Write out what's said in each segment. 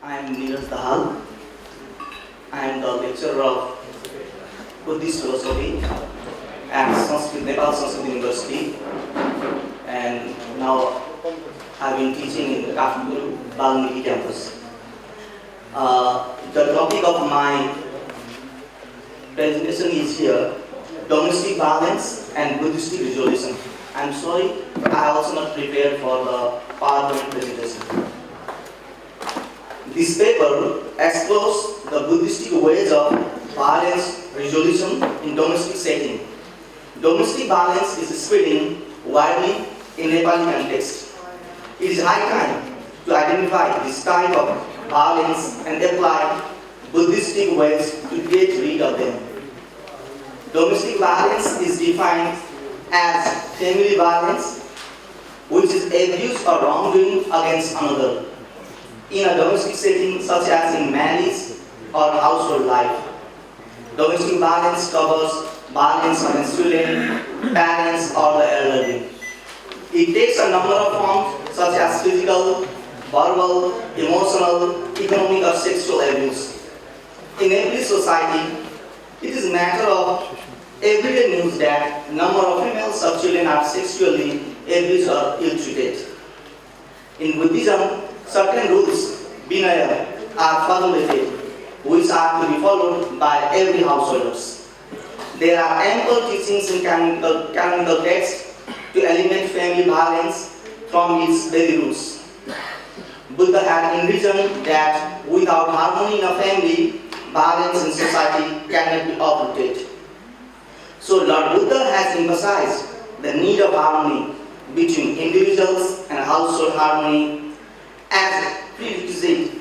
I am Niraj Dahal. I am the lecturer of Buddhist philosophy at Nepal Sanskrit University, and now I have been teaching in the Kathmandu Lumbini campus. The topic of my presentation is here: domestic violence and Buddhistic resolution. I am sorry, I also not prepared for the PowerPoint presentation. This paper explores the Buddhistic ways of violence resolution in domestic setting. Domestic violence is spreading widely in Nepali context. It is high time to identify this type of violence and apply Buddhistic ways to get rid of them. Domestic violence is defined as family violence, which is abuse or wrongdoing against another in a domestic setting such as in marriage or household life. Domestic violence covers violence against children, parents, or the elderly. It takes a number of forms such as physical, verbal, emotional, economic, or sexual abuse. In every society, it is a matter of everyday news that number of females or children are sexually abused or ill-treated. In Buddhism, certain rules, vinaya, are formulated, which are to be followed by every householders. There are ample teachings in canonical texts to eliminate family violence from its very roots. Buddha had envisioned that without harmony in a family, violence in society cannot be uprooted. So Lord Buddha has emphasized the need of harmony between individuals and household harmony as prerequisite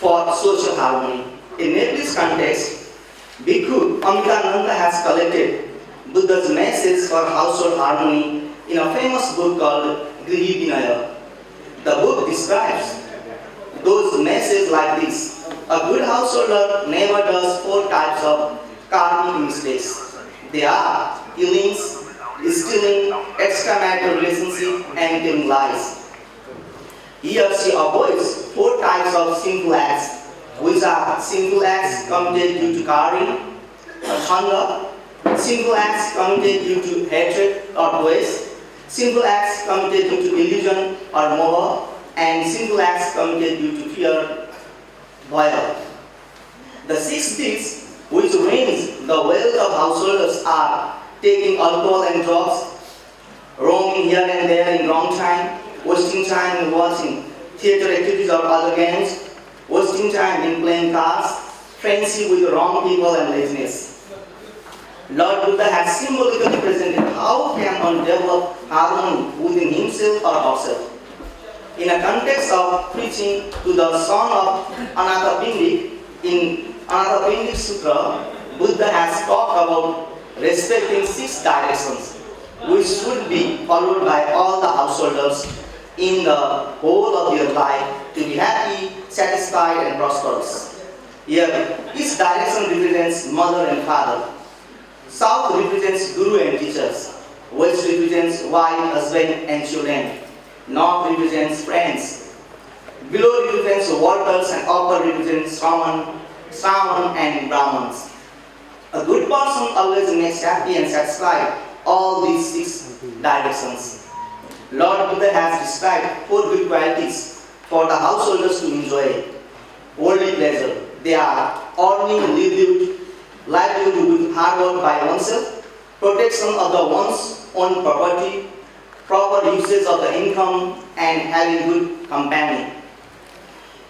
for social harmony. In Nepalese context, Bhikkhu Amitananda has collected Buddha's message for household harmony in a famous book called Grihi Vinaya. The book describes those messages like this: a good householder never does 4 types of karmic mistakes. They are killings, stealing, extramarital relationship, and telling lies. He or she avoids 4 types of sinful acts, which are sinful acts committed due to karma or chanda, sinful acts committed due to hatred or waste, sinful acts committed due to illusion or moha, and sinful acts committed due to fear, bhaya. The 6 deeds which ruins the wealth of householders are taking alcohol and drugs, roaming here and there in wrong time, wasting time in watching theater activities or other games, wasting time in playing cards, friendship with the wrong people, and laziness. Lord Buddha has symbolically presented how can one develop harmony within himself or herself. In a context of preaching to the son of Anathapindik, in Anathapindik Sutra, Buddha has talked about respecting 6 directions, which should be followed by all the householders in the whole of their life to be happy, satisfied, and prosperous. Here, each direction represents mother and father. South represents guru and teachers. West represents wife, husband, and children. North represents friends. Below represents workers, and upper represents Sraman and Brahmins. A good person always makes happy and satisfied all these 6 directions. Lord Buddha has described 4 good qualities for the householders to enjoy. Worldly pleasure. They are earning livelihood with hard work by oneself, protection of the one's own property, proper usage of the income, and having good company.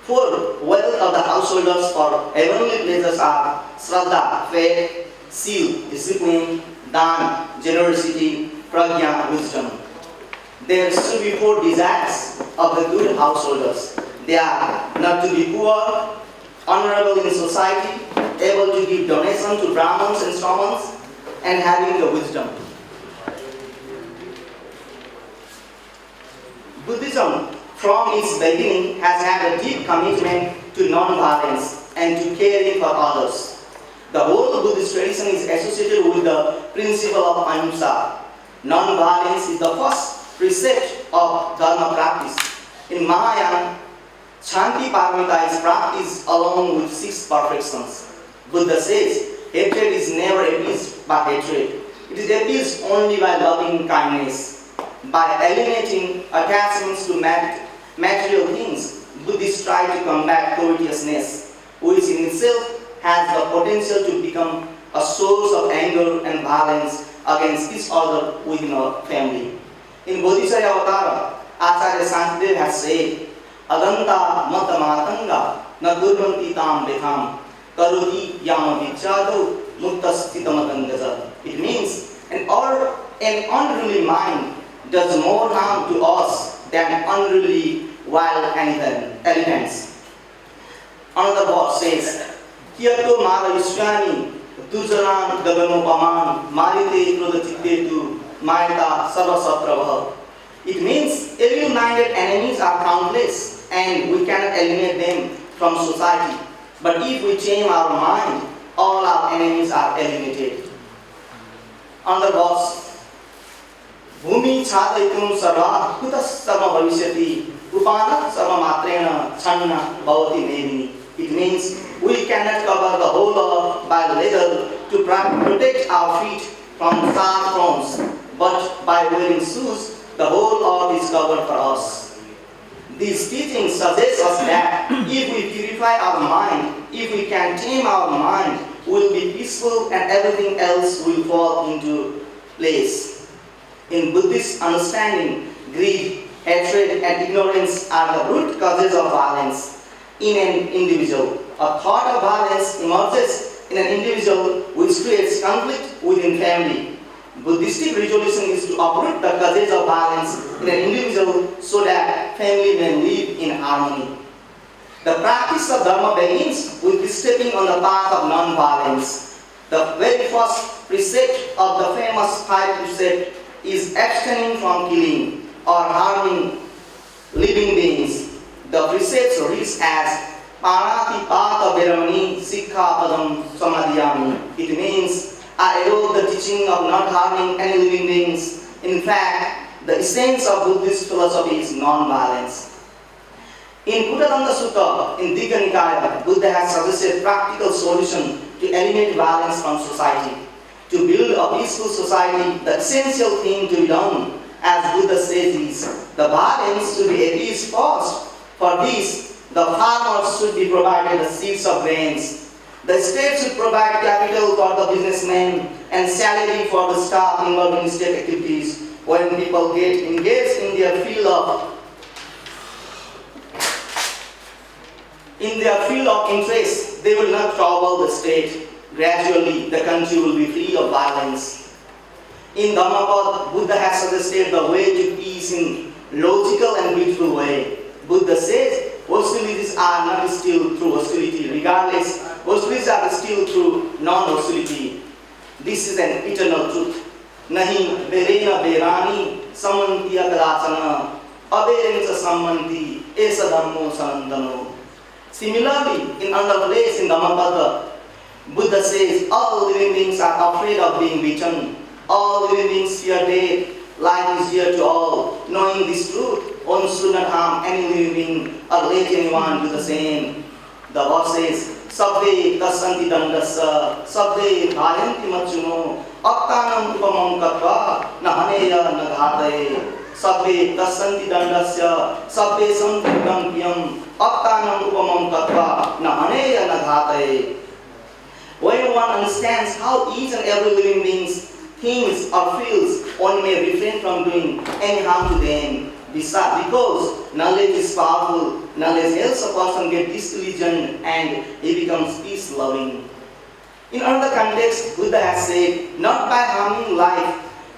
4 wealth of the householders for heavenly pleasures are Shraddha, faith, Seal, discipline, Dan, generosity, Prajna, wisdom. There should be 4 desires of the good householders. They are not to be poor, honorable in society, able to give donation to Brahmins and Sramans, and having the wisdom. Buddhism, from its beginning, has had a deep commitment to non-violence and to caring for others. The whole Buddhist tradition is associated with the principle of ahimsa. Non-violence is the first precept of dharma practice. In Mahayana, Shanti paramita is practiced along with six perfections. Buddha says, hatred is never appeased by hatred. It is appeased only by loving kindness. By eliminating attachments to material things, Buddhists try to combat covetousness, which in itself has the potential to become a source of anger and violence against each other within a family. In Bodhisattva Avatara, Acharya Santidev has said, Adanta matamatanga na durvanti tam bekham karoti yama vichado muktasthitamatangaja. It means an unruly mind does more harm to us than unruly wild elephants. Another verse says, Kiyato mara yusvani dujaran gaganopaman marite krodachittetu maita sarvasatravaha. It means evil-minded enemies are countless and we cannot eliminate them from society. But if we change our mind, all our enemies are eliminated. Another verse, Bhumi chadaitum sarva kutas sarva bhavishyati upana sarva matrena channa bhavati nevini. It means we cannot cover the whole earth by leather to protect our feet from sharp thorns, but by wearing shoes, the whole earth is covered for us. These teachings suggest us that if we purify our mind, if we can tame our mind, we will be peaceful and everything else will fall into place. In Buddhist understanding, greed, hatred, and ignorance are the root causes of violence in an individual. A thought of violence emerges in an individual which creates conflict within family. Buddhistic resolution is to uproot the causes of violence in an individual so that family may live in harmony. The practice of Dharma begins with stepping on the path of non-violence. The very first precept of the famous five precept is abstaining from killing or harming living beings. The precepts reads as Panati Pata Veramani Sikha Padam Samadhyami. It means I adopt the teaching of not harming any living beings. In fact, the essence of Buddhist philosophy is non-violence. In Buddhadanda Sutta, in Digha Nikaya, Buddha has suggested practical solution to eliminate violence from society. To build a peaceful society, the essential thing to be done, as Buddha says, is the violence should be appeased first. For this, the farmers should be provided the seeds of grains. The state should provide capital for the businessmen and salary for the staff involved in state activities. When people get engaged in their field of interest, they will not trouble the state. Gradually, the country will be free of violence. In Dhammapad, Buddha has suggested the way to peace in logical and beautiful way. Buddha says, hostilities are not still through hostility. Regardless, hostilities are still through non-hostility. This is an eternal truth. Nahi verena verani samantiya kalachana aberencha samanti esa dhammo sanandano. Similarly, in another place in Dhammapada, Buddha says all living beings are afraid of being beaten. All living beings fear death. Life is dear to all. Knowing this truth, one should not harm any living being or let anyone do the same. The verse says, Sabbe tasanti dandasa, sabbe bhayanti machuno, aktanam upamam katva, nahaneya naghataye. Sabbe tasanti dandasya, sabbe samtritam piyam, aktanam upamam katva, nahaneya naghataye. When one understands how each and every living being thinks or feels, one may refrain from doing any harm to them. Because knowledge is powerful, knowledge helps a person get disillusioned and he becomes peace-loving. In another context, Buddha has said, not by harming life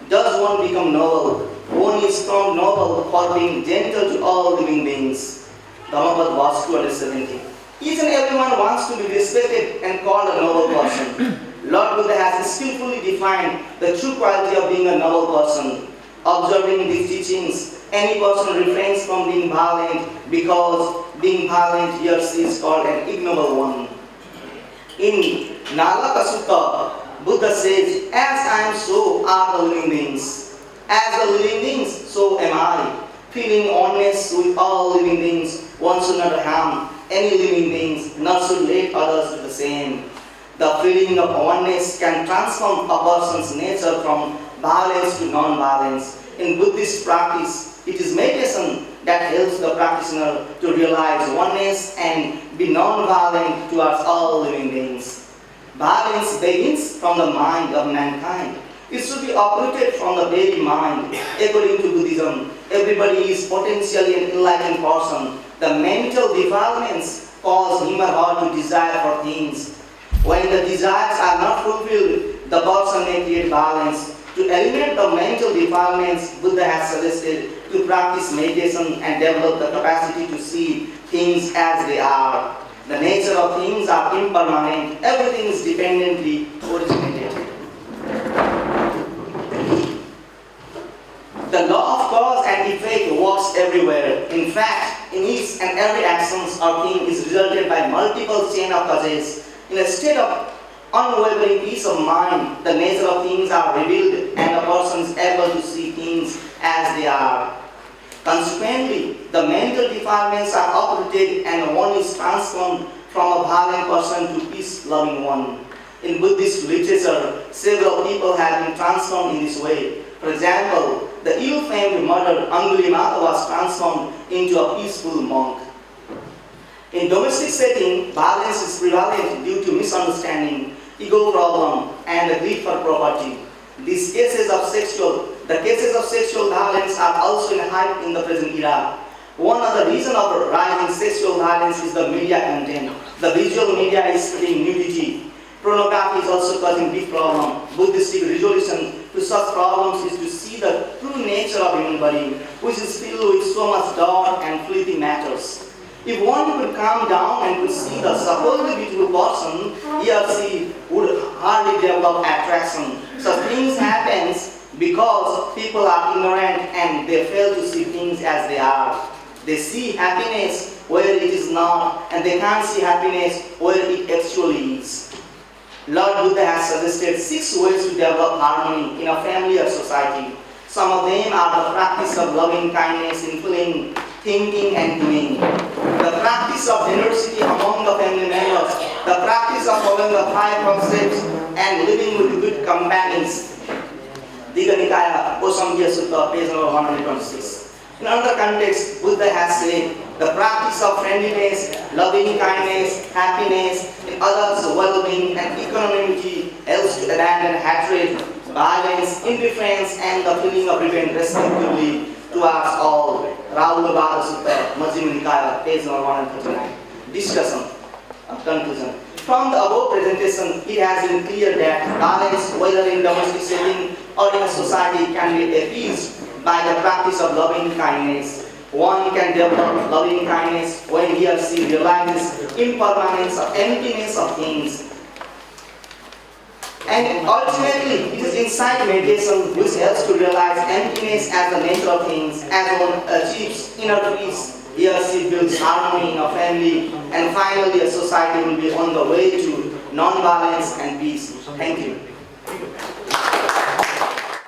does one become noble. One is found noble for being gentle to all living beings. Dhammapada verse 270. Each and everyone wants to be respected and called a noble person. Lord Buddha has skillfully defined the true quality of being a noble person. Observing these teachings, any person refrains from being violent because being violent here is called an ignoble one. In Nalaka Sutta, Buddha says, as I am, so are the living beings. As the living beings, so am I. Feeling oneness with all living beings, One should not harm any living beings, nor should let others do the same. The feeling of oneness can transform a person's nature from violence to non-violence. In Buddhist practice, it is meditation that helps the practitioner to realize oneness and be non-violent towards all living beings. Violence begins from the mind of mankind. It should be uprooted from the very mind. According to Buddhism, everybody is potentially an enlightened person. The mental defilements cause him or her to desire for things. When the desires are not fulfilled, the person may create violence. To eliminate the mental defilements, Buddha has suggested to practice meditation and develop the capacity to see things as they are. The nature of things are impermanent. Everything is dependently originated. The law of cause and effect works everywhere. In fact, in each and every action or thing is resulted by multiple chain of causes. In a state of unwavering peace of mind, the nature of things are revealed and a person is able to see things as they are. Consequently, the mental defilements are uprooted and one is transformed from a violent person to peace-loving one. In Buddhist literature, several people have been transformed in this way. For example, the ill-famed murderer Angulimala was transformed into a peaceful monk. In domestic setting, violence is prevalent due to misunderstanding, ego problem, and the greed for property. The cases of sexual violence are also in height in the present era. One of the reasons of rising sexual violence is the media content. The visual media is spreading nudity. Pornography is also causing big problem. Buddhistic resolution to such problems is to see the true nature of human body, which is filled with so much dark and fleeting matters. If one could calm down and could see the supposedly beautiful person, he or she would hardly develop attraction. Such things happen because people are ignorant and they fail to see things as they are. They see happiness where it is not, and they can't see happiness where it actually is. Lord Buddha has suggested 6 ways to develop harmony in a family or society. Some of them are the practice of loving kindness in feeling, thinking, and doing. The practice of generosity among the family members. The practice of following the 5 precepts and living with good companions. Digha Nikaya, Kosamgya Sutta, page number 126. In another context, Buddha has said, the practice of friendliness, loving kindness, happiness, in others' well-being and equanimity helps to abandon hatred, violence, indifference, and the feeling of revenge respectively towards all. Rahula Bhada Sutta, Majjhima Nikaya, page number 139. Discussion, conclusion. From the above presentation, it has been clear that violence, whether in domestic setting or in a society, can be appeased by the practice of loving kindness. One can develop loving kindness when he or she realizes impermanence or emptiness of things. And ultimately, it is insight meditation which helps to realize emptiness as the nature of things. As one achieves inner peace, he or she builds harmony in a family, and finally a society will be on the way to non-violence and peace. Thank you.